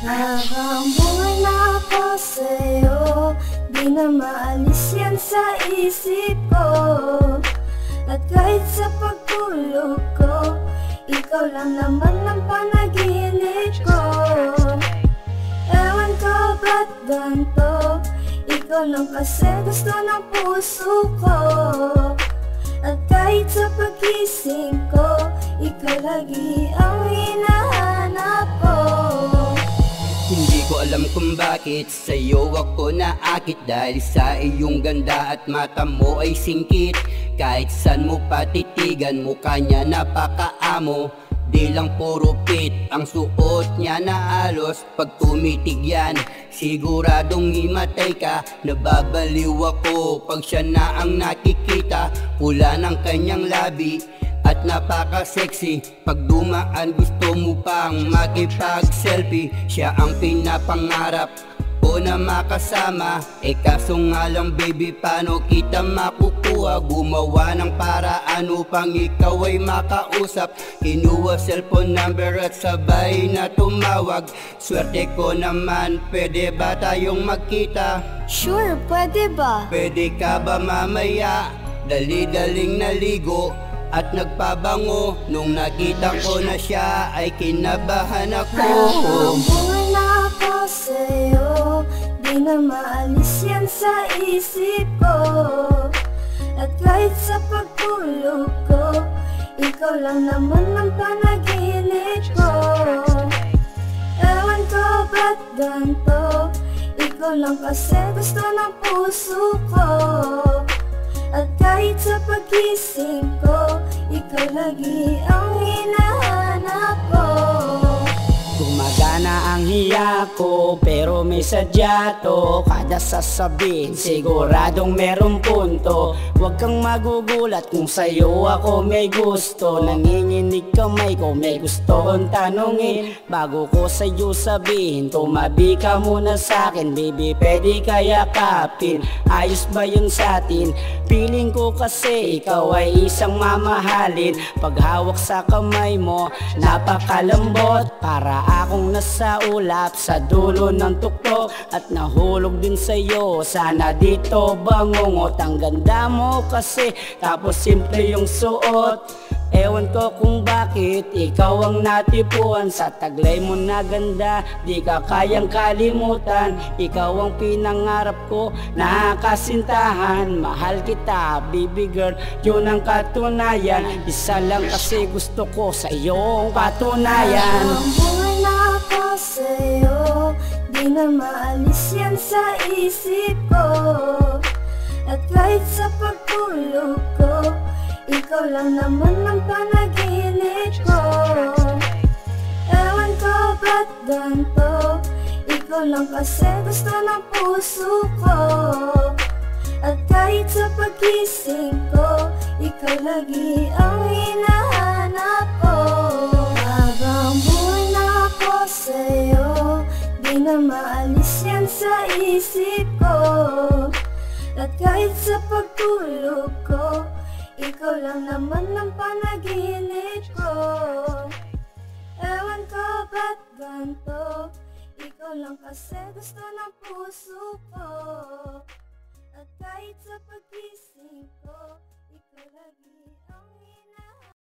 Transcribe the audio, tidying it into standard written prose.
Habang buhay na ako sa'yo, di na maalis yan sa isip ko. At kahit sa pagtulog ko, ikaw lang naman ang panaginip ko. Ewan ko ba't ganito, ikaw lang kasi gusto ng puso ko. At kahit sa pagising ko, ikaw lagi ang hinahanap ko. Hindi ko alam kung bakit sa'yo ako naakit, dahil sa iyong ganda at mata mo ay singkit. Kahit saan mo patitigan, mukha niya napakaamo. Di lang puro pit ang suot niya na alos. Pag tumitigyan, siguradong himatay ka. Nababaliw ako pag siya na ang nakikita. Pula ng kanyang labi at napaka-sexy. Pag dumaan gusto mo pang makipag-selfie. Siya ang pinapangarap ko na makasama. Kaso nga lang baby, paano kita makukuha? Gumawa ng paraan upang ikaw ay makausap. Kinuha cellphone number at sabay na tumawag. Swerte ko naman, pwede ba tayong magkita? Sure, pwede ba? Pwede ka ba mamaya? Dali-daling naligo at nagpabango. Nung nakita ko na siya ay kinabahan ako. Habang buhay na ako sa'yo, di na maalis yan sa isip ko. At kahit sa pagtulog ko, ikaw lang naman ang panaginip ko. Ewan ko ba't ganito, ikaw lang kasi gusto ng puso ko. At kahit sa pagising ko, ikaw lagi ang hinahanap ko. Gumagana ang hiya ko, pero may sadya to. Kada sasabihin, siguradong merong punto. Huwag kang magugulat kung sa'yo ako may gusto. Nanginginig kamay ko, may gusto kong tanungin. Bago ko sa'yo sabihin, tumabi ka muna sa'kin. Baby, pwede kaya kapin, ayos ba yun sa'tin? Feeling ko kasi ikaw ay isang mamahalin. Paghawak sa kamay mo, napakalambot. Para akong nasa ulap sa dulo ng tuktok. At nahulog din sa'yo, sana dito bangungot. Ang ganda mo kasi, tapos simple yung suot. Ewan ko kung bakit ikaw ang natipuan. Sa taglay mo na ganda, di ka kayang kalimutan. Ikaw ang pinangarap ko, nakakasintahan. Mahal kita, baby girl, yun ang katunayan. Isa lang kasi gusto ko sa iyong patunayan. Habang buhay na ako sa'yo, di na maalis yan sa isip ko. At kahit sa pagtulog ko, ikaw lang naman ang panaginip ko. Ewan ko ba't ganito, ikaw lang kasi gusto ng puso ko. At kahit sa pagising ko, ikaw lagi ang hinahanap ko. Habang buhay na ako sa'yo, di na maalis yan sa isip ko. At kahit sa pagtulog ko, ikaw lang naman ang panaginip ko. Ewan ko ba't ganito, ikaw lang kasi gusto ng puso ko. At kahit sa pagising ko,